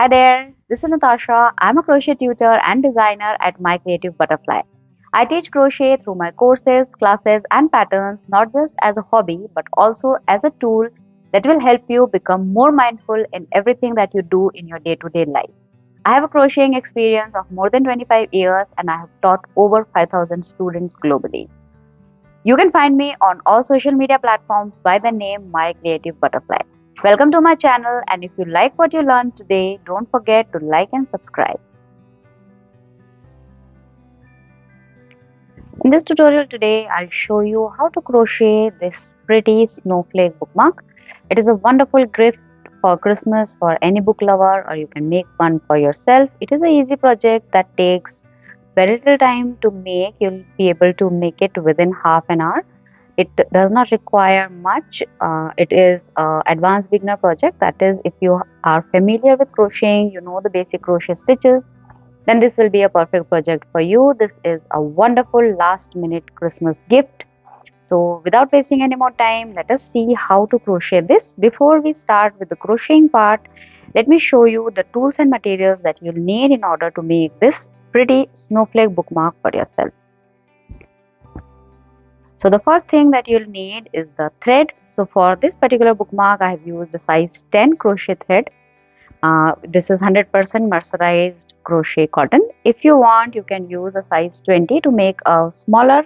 Hi there, this is Natasha. I'm a crochet tutor and designer at My Creative Butterfly. I teach crochet through my courses, classes, and patterns not just as a hobby but also as a tool that will help you become more mindful in everything that you do in your day to day life. I have a crocheting experience of more than 25 years and I have taught over 5,000 students globally. You can find me on all social media platforms by the name My Creative Butterfly. Welcome to my channel, and if you like what you learned today, don't forget to like and subscribe. In this tutorial today, I'll show you how to crochet this pretty snowflake bookmark. It is a wonderful gift for Christmas for any book lover, or you can make one for yourself. It is an easy project that takes very little time to make. You'll be able to make it within half an hour. It does not require much. It is an advanced beginner project. That is, if you are familiar with crocheting, you know the basic crochet stitches, then this will be a perfect project for you. This is a wonderful last minute Christmas gift. So without wasting any more time, let us see how to crochet this. Before we start with the crocheting part, let me show you the tools and materials that you'll need in order to make this pretty snowflake bookmark for yourself. So the first thing that you'll need is the thread. So for this particular bookmark, I have used a size 10 crochet thread. This is 100% mercerized crochet cotton. If you want, you can use a size 20 to make a smaller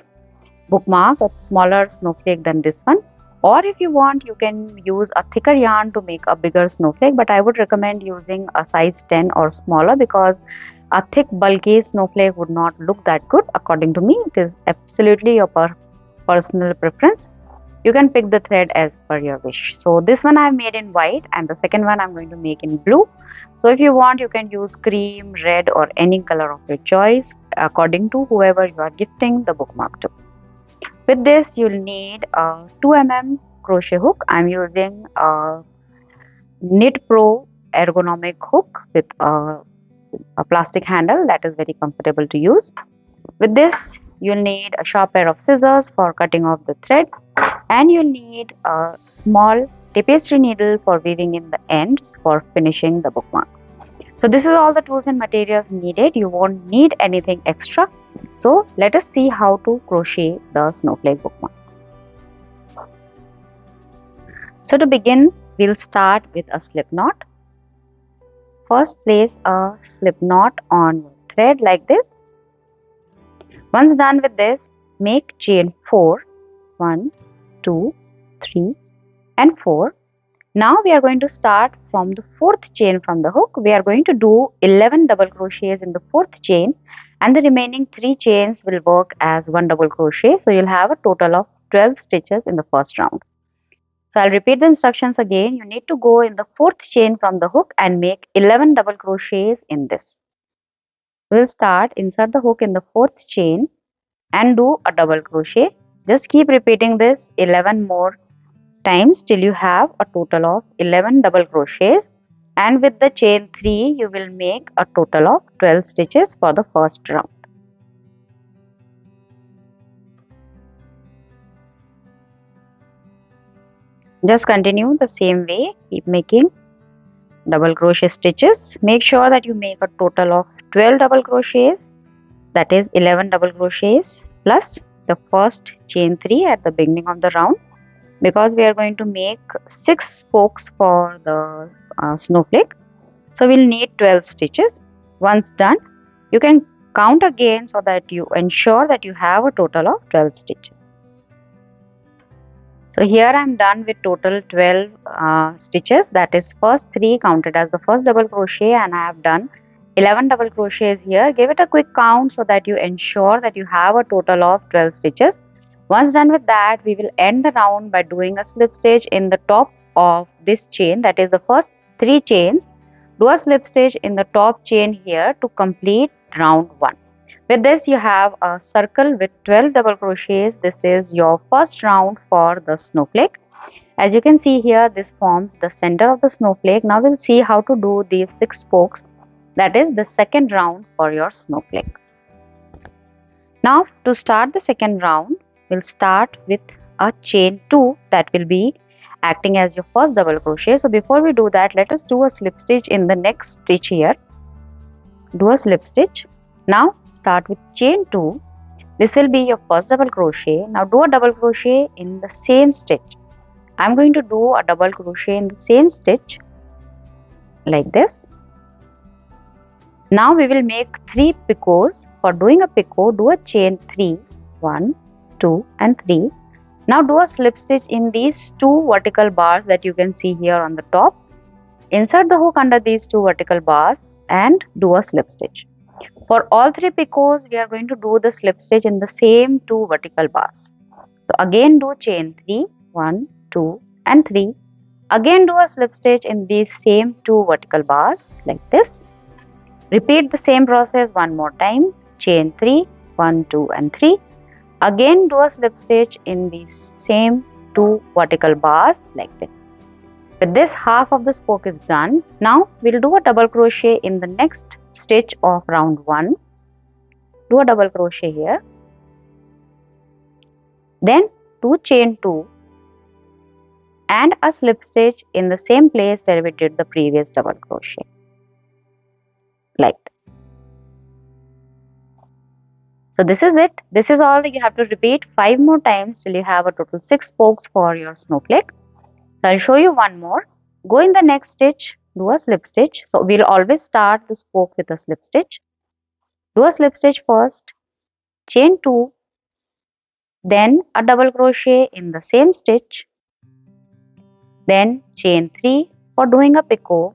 bookmark, a smaller snowflake than this one. Or if you want, you can use a thicker yarn to make a bigger snowflake. But I would recommend using a size 10 or smaller because a thick bulky snowflake would not look that good. According to me, it is absolutely your personal preference. You can pick the thread as per your wish. So this one I have made in white and the second one I'm going to make in blue. So if you want, you can use cream, red, or any color of your choice according to whoever you are gifting the bookmark to. With this, you'll need a 2 mm crochet hook. I'm using a Knit Pro ergonomic hook with a plastic handle that is very comfortable to use. With this, you'll need a sharp pair of scissors for cutting off the thread, and you'll need a small tapestry needle for weaving in the ends for finishing the bookmark. So this is all the tools and materials needed. You won't need anything extra. So let us see how to crochet the snowflake bookmark. So to begin, we'll start with a slip knot. First, place a slip knot on thread like this. Once done with this, make chain 4. 1, 2, 3 and 4. Now we are going to start from the 4th chain from the hook. We are going to do 11 double crochets in the 4th chain, and the remaining 3 chains will work as 1 double crochet. So you'll have a total of 12 stitches in the first round. So I'll repeat the instructions again. You need to go in the 4th chain from the hook and make 11 double crochets in this. We'll start, insert the hook in the 4th chain and do a double crochet. Just keep repeating this 11 more times till you have a total of 11 double crochets, and with the chain 3 you will make a total of 12 stitches for the first round. Just continue the same way, keep making double crochet stitches. Make sure that you make a total of 12 double crochets, that is 11 double crochets plus the first chain 3 at the beginning of the round, because we are going to make 6 spokes for the snowflake. So we'll need 12 stitches. Once done, you can count again so that you ensure that you have a total of 12 stitches. So here I am done with total 12 stitches, that is first 3 counted as the first double crochet, and I have done 11 double crochets here. Give it a quick count so that you ensure that you have a total of 12 stitches. Once done with that, we will end the round by doing a slip stitch in the top of this chain, that is the first 3 chains. Do a slip stitch in the top chain here to complete round 1. With this, you have a circle with 12 double crochets. This is your first round for the snowflake. As you can see here, this forms the center of the snowflake. Now we'll see how to do these 6 spokes. That is the second round for your snowflake. Now to start the second round, we'll start with a chain 2 that will be acting as your first double crochet. So before we do that, let us do a slip stitch in the next stitch here. Do a slip stitch. Now start with chain 2. This will be your first double crochet. Now do a double crochet in the same stitch. I'm going to do a double crochet in the same stitch like this. Now we will make 3 picots. For doing a picot, do a chain 3, 1, 2 and 3. Now do a slip stitch in these 2 vertical bars that you can see here on the top. Insert the hook under these 2 vertical bars and do a slip stitch. For all 3 picots, we are going to do the slip stitch in the same 2 vertical bars. So again do chain 3, 1, 2 and 3. Again do a slip stitch in these same 2 vertical bars like this. Repeat the same process one more time. Chain 3, 1, 2 and 3. Again do a slip stitch in these same 2 vertical bars like this. With this, half of the spoke is done. Now we'll do a double crochet in the next stitch of round 1. Do a double crochet here. Then do chain 2 and a slip stitch in the same place where we did the previous double crochet like this. So this is it. This is all that you have to repeat 5 more times till you have a total 6 spokes for your snowflake. So I'll show you one more. Go in the next stitch, do a slip stitch. So we'll always start the spoke with a slip stitch. Do a slip stitch first, chain 2, then a double crochet in the same stitch, then chain 3 for doing a picot.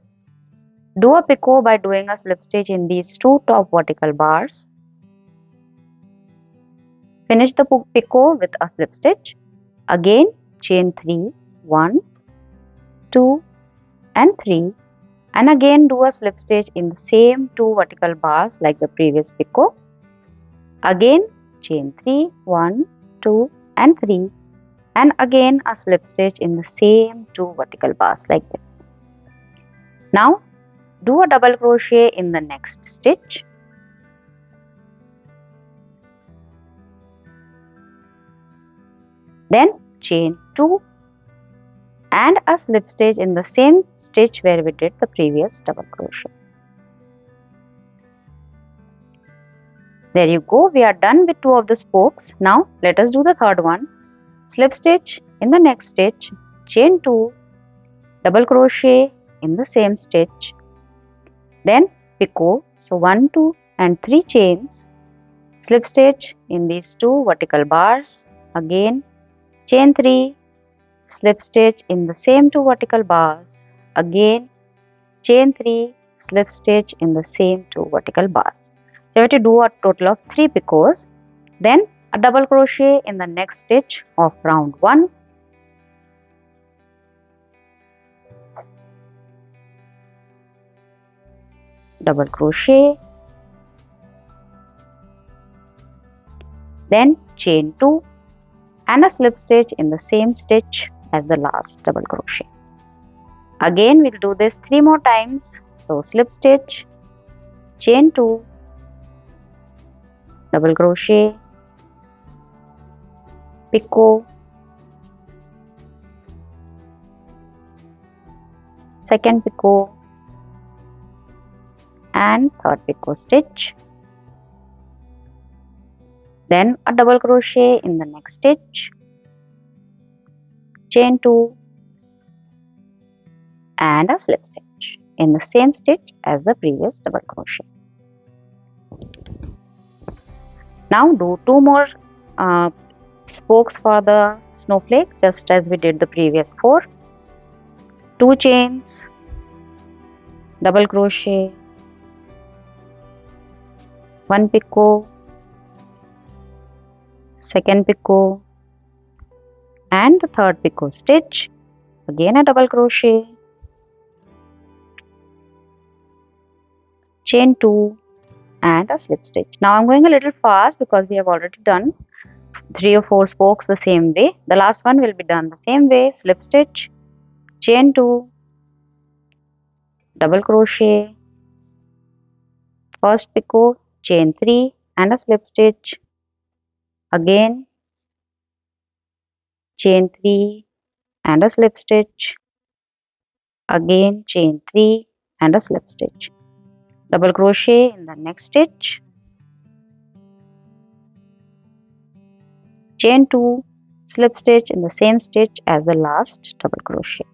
Do a picot by doing a slip stitch in these 2 top vertical bars. Finish the picot with a slip stitch. Again chain 3, 1, 2 and 3, and again do a slip stitch in the same 2 vertical bars like the previous picot. Again chain 3, 1, 2 and 3, and again a slip stitch in the same 2 vertical bars like this. Now do a double crochet in the next stitch. Then chain 2 and a slip stitch in the same stitch where we did the previous double crochet. There you go, we are done with 2 of the spokes. Now let us do the third one. Slip stitch in the next stitch, chain 2, double crochet in the same stitch, then picot. So 1, 2 and 3 chains, slip stitch in these 2 vertical bars, again chain 3, slip stitch in the same 2 vertical bars, again chain 3, slip stitch in the same 2 vertical bars. So we have to do a total of 3 picots, then a double crochet in the next stitch of round 1. Double crochet, then chain 2 and a slip stitch in the same stitch as the last double crochet. Again we'll do this 3 more times. So slip stitch, chain 2, double crochet, picot, second picot and third picot stitch, then a double crochet in the next stitch, chain 2 and a slip stitch in the same stitch as the previous double crochet. Now do 2 more spokes for the snowflake just as we did the previous 4. 2 chains, double crochet, 1 picot, second picot and the third picot stitch, again a double crochet, chain 2 and a slip stitch. Now I'm going a little fast because we have already done 3 or 4 spokes the same way. The last one will be done the same way. Slip stitch, chain 2, double crochet, first picot, chain 3 and a slip stitch, again chain 3 and a slip stitch, again chain 3 and a slip stitch, double crochet in the next stitch, chain 2, slip stitch in the same stitch as the last double crochet.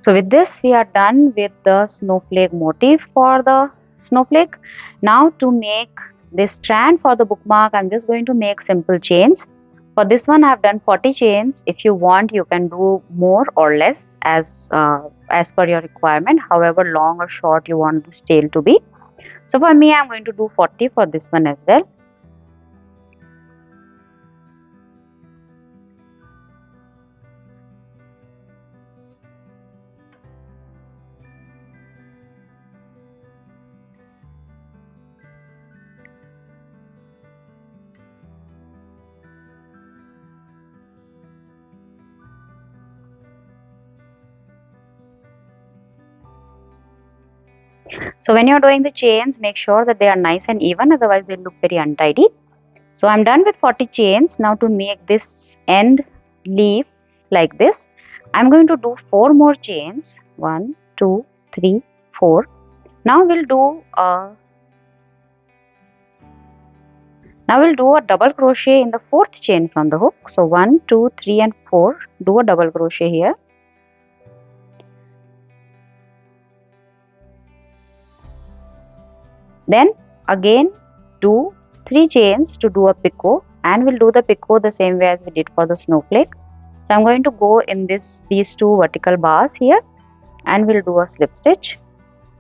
So with this we are done with the snowflake motif for the snowflake. Now to make this strand for the bookmark, I'm just going to make simple chains. For this one I have done 40 chains. If you want, you can do more or less as per your requirement, however long or short you want this tail to be. So for me, I'm going to do 40 for this one as well. So when you're doing the chains, make sure that they are nice and even, otherwise they look very untidy. So I'm done with 40 chains. Now to make this end leaf like this, I'm going to do 4 more chains. 1, 2, 3, 4. Now we'll do a double crochet in the 4th chain from the hook. So 1, 2, 3 and 4. Do a double crochet here. Then again do 3 chains to do a picot, and we'll do the picot the same way as we did for the snowflake. So I'm going to go in these 2 vertical bars here, and we'll do a slip stitch.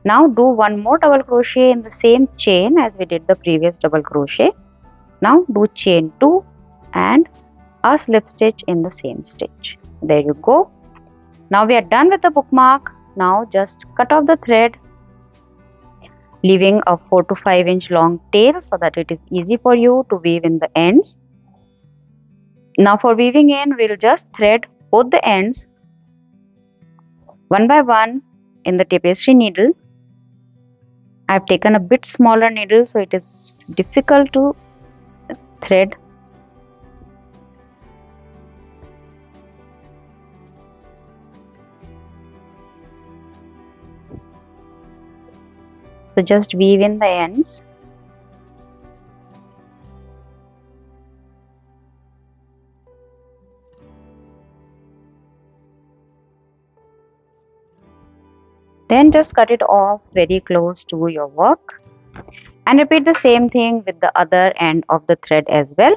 Now do 1 more double crochet in the same chain as we did the previous double crochet. Now do chain 2 and a slip stitch in the same stitch. There you go. Now we are done with the bookmark. Now just cut off the thread, leaving a 4 to 5 inch long tail so that it is easy for you to weave in the ends. Now for weaving in, we'll just thread both the ends one by one in the tapestry needle. I've taken a bit smaller needle, so it is difficult to thread. So just weave in the ends. Then just cut it off very close to your work, and repeat the same thing with the other end of the thread as well.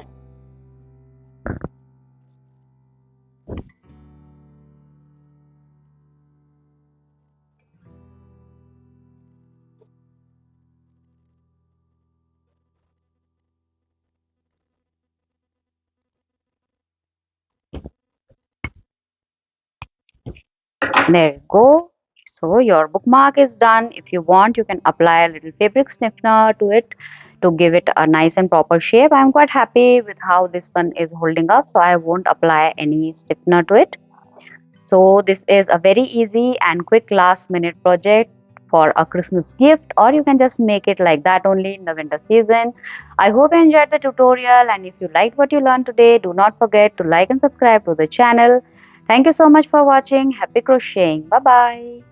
There you go. So your bookmark is done. If you want, you can apply a little fabric stiffener to it to give it a nice and proper shape. I'm quite happy with how this one is holding up, so I won't apply any stiffener to it. So this is a very easy and quick last minute project for a Christmas gift, or you can just make it like that only in the winter season. I hope you enjoyed the tutorial, and if you liked what you learned today, do not forget to like and subscribe to the channel. Thank you so much for watching. Happy crocheting. Bye bye.